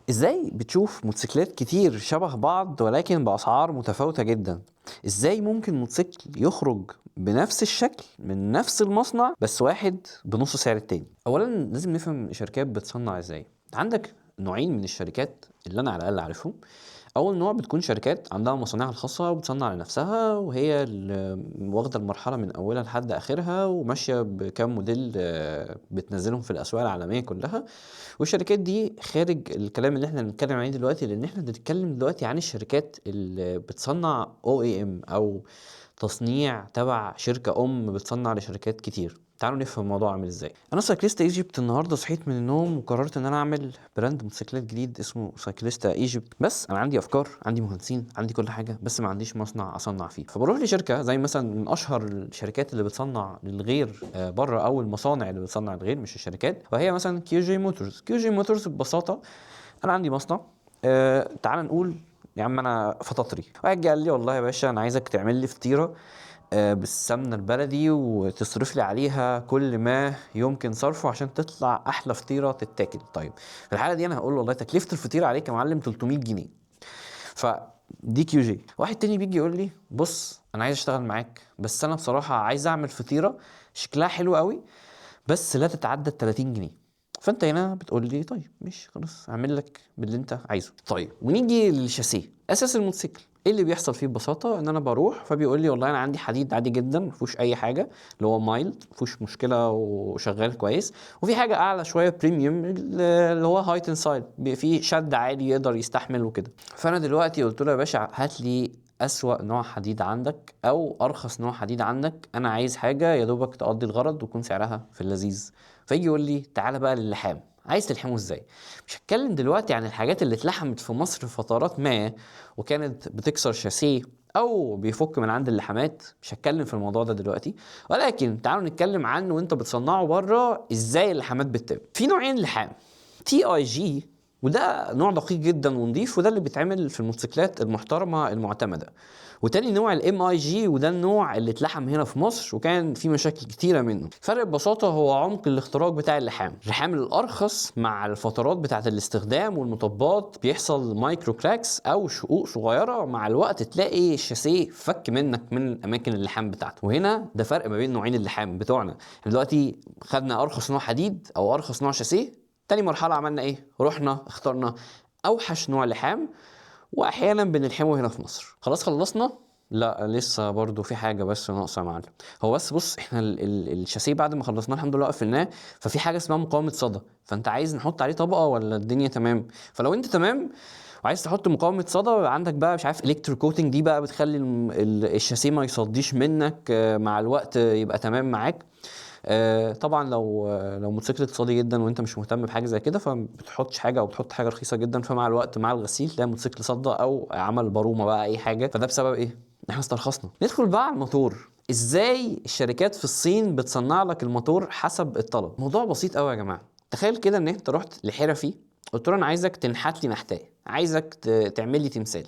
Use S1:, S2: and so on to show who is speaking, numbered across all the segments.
S1: ازاي بتشوف موتوسيكلات كتير شبه بعض ولكن بأسعار متفاوتة جدا؟ ازاي ممكن موتوسيكل يخرج بنفس الشكل من نفس المصنع بس واحد بنص سعر التاني؟ اولا لازم نفهم الشركات بتصنع ازاي. عندك نوعين من الشركات اللي انا على الاقل عارفهم. اول نوع بتكون شركات عندها مصانعها الخاصه وبتصنع لنفسها، وهي واخده المرحله من اولها لحد اخرها وماشيه بكام موديل بتنزلهم في الاسواق العالميه كلها. والشركات دي خارج الكلام اللي احنا بنتكلم عليه دلوقتي، لان احنا بنتكلم دلوقتي عن الشركات اللي بتصنع OEM او تصنيع تبع شركه بتصنع لشركات كتير. تعالوا نفهم الموضوع عامل ازاي. انا سايكليستا ايجيبت النهارده صحيت من النوم وقررت ان انا اعمل براند موتوسيكلات جديد اسمه سايكليستا ايجيبت. بس انا عندي افكار، عندي مهندسين، عندي كل حاجه، بس ما عنديش مصنع اصنع فيه. فبروح لشركه زي مثلا من اشهر الشركات اللي بتصنع للغير بره، او المصانع اللي بتصنع للغير مش الشركات، وهي مثلا كيو جي موتورز. كيو جي موتورز ببساطه انا عندي مصنع. تعال نقول يا عم انا فطاطري، واحد جه قال لي والله يا باشا انا عايزك تعمل لي فطيره بالسمنه البلدي وتصرف لي عليها كل ما يمكن صرفه عشان تطلع احلى فطيره تتاكل. طيب في الحاله دي انا هقول له والله تكلفه الفطيره عليك يا معلم 300 جنيه. فدي كيو جي. واحد تاني بيجي يقول لي بص انا عايز اشتغل معاك، بس انا بصراحه عايز اعمل فطيره شكلها حلو قوي بس لا تتعدى ال 30 جنيه. فانت هنا بتقول لي طيب مش خلاص اعمل لك باللي انت عايزه. طيب ونيجي للشاسيه اساس الموتوسيكل. ايه اللي بيحصل فيه ببساطه؟ ان انا بروح فبيقول لي والله انا عندي حديد عادي جدا ما فيهوش اي حاجه، اللي هو مايلد ما فيهوش مشكله وشغال كويس، وفي حاجه اعلى شويه بريميوم اللي هو هاي تنسايل فيه شد عالي يقدر يستحمل وكده. فانا دلوقتي قلت له يا باشا هات لي اسوأ نوع حديد عندك او ارخص نوع حديد عندك، انا عايز حاجه يا دوبك تقضي الغرض ويكون سعرها في اللذيذ. فيجي يقول لي تعالى بقى للحام، عايز تلحمه ازاي؟ مش هتكلم دلوقتي عن الحاجات اللي اتلحمت في مصر في فترات ما وكانت بتكسر شاسيه او بيفك من عند اللحامات، مش هتكلم في الموضوع ده دلوقتي، ولكن تعالوا نتكلم عنه وانت بتصنعه بره ازاي اللحامات بتتم. في نوعين لحام، TIG وده نوع دقيق جدا ونضيف وده اللي بيتعمل في الموتوسيكلات المحترمه المعتمده، وتاني نوع الMIG وده النوع اللي اتلحم هنا في مصر وكان في مشاكل كتيره منه. الفرق ببساطه هو عمق الاختراق بتاع اللحام الارخص مع الفترات بتاعه الاستخدام والمطبات بيحصل مايكرو كراكس او شقوق صغيره، مع الوقت تلاقي الشاسيه فك منك من اماكن اللحام بتاعته. وهنا ده فرق ما بين نوعين اللحام بتوعنا. احنا دلوقتي خدنا ارخص نوع حديد او ارخص نوع شاسيه، تاني مرحلة عملنا ايه؟ رحنا اخترنا اوحش نوع لحام واحيانا بنلحمه هنا في مصر. خلاص خلصنا؟ لا لسه برضو في حاجة بس ناقصة يا معلم. هو بص احنا الشاسيه بعد ما خلصناه الحمد لله قفلناه، ففي حاجة اسمها مقاومة صدى، فانت عايز نحط عليه طبقة ولا الدنيا تمام؟ فلو انت تمام وعايز تحط مقاومة صدى عندك بقى مش عارف الكترو كوتنج، دي بقى بتخلي الشاسيه ما يصديش منك مع الوقت يبقى تمام معاك. طبعا لو موتوسيكل اقتصادي جدا وانت مش مهتم بحاجه زي كده فبتحطش حاجه او بتحط حاجه رخيصه جدا، فمع الوقت مع الغسيل تلاقي موتوسيكل صدى او عمل بارومه بقى اي حاجه. فده بسبب ايه؟ احنا استرخصنا. ندخل بقى على الموتور. ازاي الشركات في الصين بتصنع لك الموتور حسب الطلب؟ موضوع بسيط قوي يا جماعه. تخيل كده ان انت رحت لحرفي قلت له انا عايزك تنحت لي نحتايه، عايزك تعمل لي تمثال.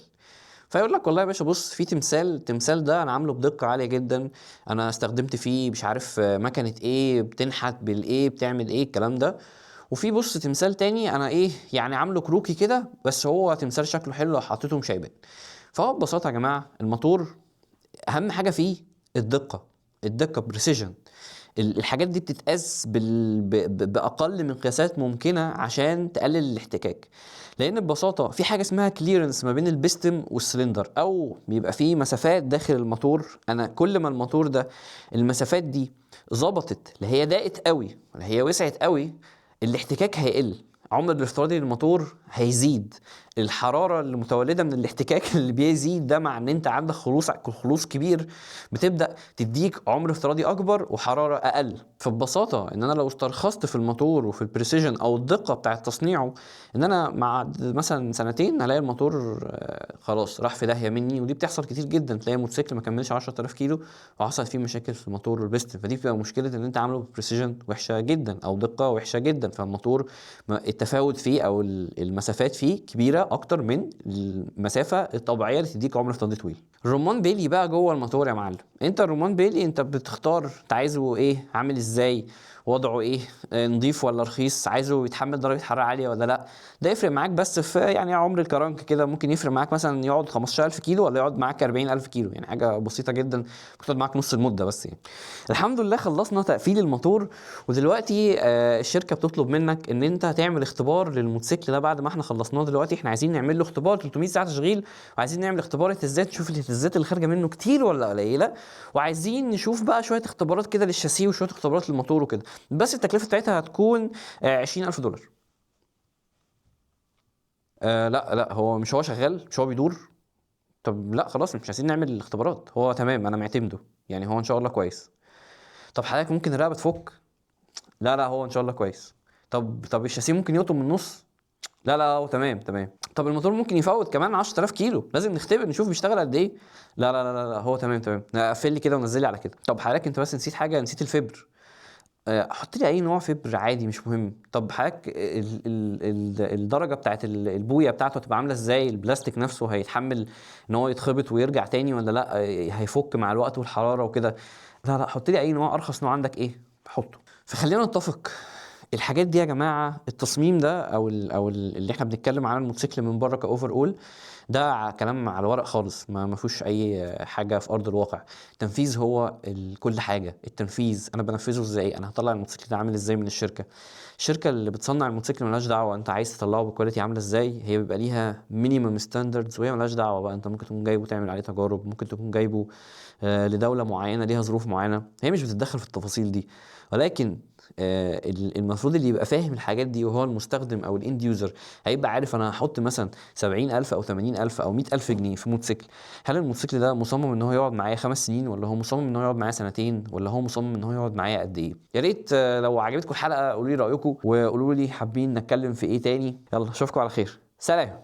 S1: فيقول لك والله يا باشا بص في التمثال ده انا عامله بدقه عاليه جدا، انا استخدمت فيه مش عارف مكنه ايه بتنحت بالايه بتعمل ايه الكلام ده. وفي بص تمثال تاني انا ايه يعني عامله كروكي كده بس هو تمثال شكله حلو لو حطيته مش هيبان. فهو ببساطه يا جماعه الموتور اهم حاجه فيه الدقه. الدقه بريسيجن. الحاجات دي بتتقاس باقل من قياسات ممكنه عشان تقلل الاحتكاك. لان ببساطه في حاجه اسمها كليرنس ما بين البستم والسلندر، او بيبقى في مسافات داخل الموتور. انا كل ما الموتور ده المسافات دي ظبطت لا هي ضاقت قوي ولا هي وسعت قوي، الاحتكاك هيقل، عمر الافتراضي للموتور هيزيد، الحراره المتولده من الاحتكاك اللي بيزيد ده مع ان انت عندك خلوص كبير بتبدا تديك عمر افتراضي اكبر وحراره اقل. فببساطه ان انا لو استرخصت في الموتور وفي البريسيجن او الدقه بتاعه تصنيعه، ان انا مع مثلا سنتين هلاقي الموتور خلاص راح في داهيه مني. ودي بتحصل كتير جدا، تلاقي موتوسيكل ما كملش 10000 كيلو وحصل فيه مشاكل في الموتور والبستم. فدي بتبقى مشكله ان انت عامله بريسيجن وحشه جدا او دقه وحشه جدا، فالموتور التفاوت فيه او المسافات فيه كبيره اكتر من المسافه الطبيعيه اللي تديك عمر افتراضي طويل. الرمان بيلي بقى جوه الموتور يا معلم. انت الرمان بيلي انت بتختار انت عايزه ايه، عامل ازاي، وضعه ايه، نضيف ولا رخيص، عايزه يتحمل درجه حراره عاليه ولا لا. ده يفرق معاك بس في يعني عمر الكرنك كده، ممكن يفرق معاك مثلا يقعد 15000 كيلو ولا يقعد معاك 40000 كيلو، يعني حاجه بسيطه جدا، ممكن تقعد معاك نص المده بس يعني. الحمد لله خلصنا تقفيل الموتور، ودلوقتي الشركه بتطلب منك ان انت هتعمل اختبار للموتوسيكل ده. بعد ما احنا خلصناه دلوقتي احنا عايزين نعمل له اختبار 300 ساعه تشغيل، وعايزين نعمل اختبار اهتزازات نشوف الاهتزازات اللي خارجه منه كتير ولا قليله، وعايزين نشوف بقى شويه اختبارات كده للشاسيه وشويه اختبارات للموتور وكده. بس التكلفه بتاعتها هتكون $20000. لا لا، هو مش هو شغال، مش هو بيدور. طب لا خلاص مش عايزين نعمل الاختبارات، هو تمام انا معتمده، يعني هو ان شاء الله كويس. طب حضرتك ممكن الرقبه تفك؟ لا لا هو ان شاء الله كويس. طب الشاسيه ممكن يقطم من النص؟ لا لا هو تمام تمام. طب الموتور ممكن يفوت كمان 10000 كيلو، لازم نختبر نشوف بيشتغل قد ايه. لا لا لا لا لا، هو تمام تمام، قفل لي كده ونزل لي على كده. طب حضرتك انت بس نسيت حاجه، نسيت الفبر. حط لي اي نوع فبر عادي مش مهم. طب حضرتك الدرجه بتاعت البويه بتاعته هتبقى عامله ازاي، البلاستيك نفسه هيتحمل ان هو يتخبط ويرجع تاني ولا لا، هيفك مع الوقت والحراره وكده. لا لا حط لي اي نوع، ارخص نوع عندك ايه حطه. فخلينا نتفق، الحاجات دي يا جماعه، التصميم ده اللي احنا بنتكلم عن الموتوسيكل من بره كاوفر اول، ده كلام على الورق خالص، ما فيهوش اي حاجه في ارض الواقع. التنفيذ هو كل حاجه. التنفيذ انا بنفذه ازاي، انا هطلع الموتوسيكل ده عامل ازاي من الشركه. الشركه اللي بتصنع الموتوسيكل ملهاش دعوه انت عايز تطلعه بكواليتي عامله ازاي، هي بيبقى ليها مينيمم ستاندردز، وهي ملهاش دعوه بقى. انت ممكن تكون جايبه تعمل عليه تجارب، ممكن تكون جايبه لدوله معينه ليها ظروف معينه، هي مش بتتدخل في التفاصيل دي. ولكن المفروض اللي يبقى فاهم الحاجات دي وهو المستخدم او الاند يوزر، هيبقى عارف انا هحط مثلا 70000 او 80000 او 100000 جنيه في موتوسيكل. هل الموتوسيكل ده مصمم ان هو يقعد معايا 5 سنين، ولا هو مصمم ان هو يقعد معايا سنتين، ولا هو مصمم ان هو يقعد معايا قد ايه؟ يا ريت لو عجبتكم الحلقه قولوا لي رايكم، وقولوا لي حابين نتكلم في ايه تاني. يلا اشوفكم على خير، سلام.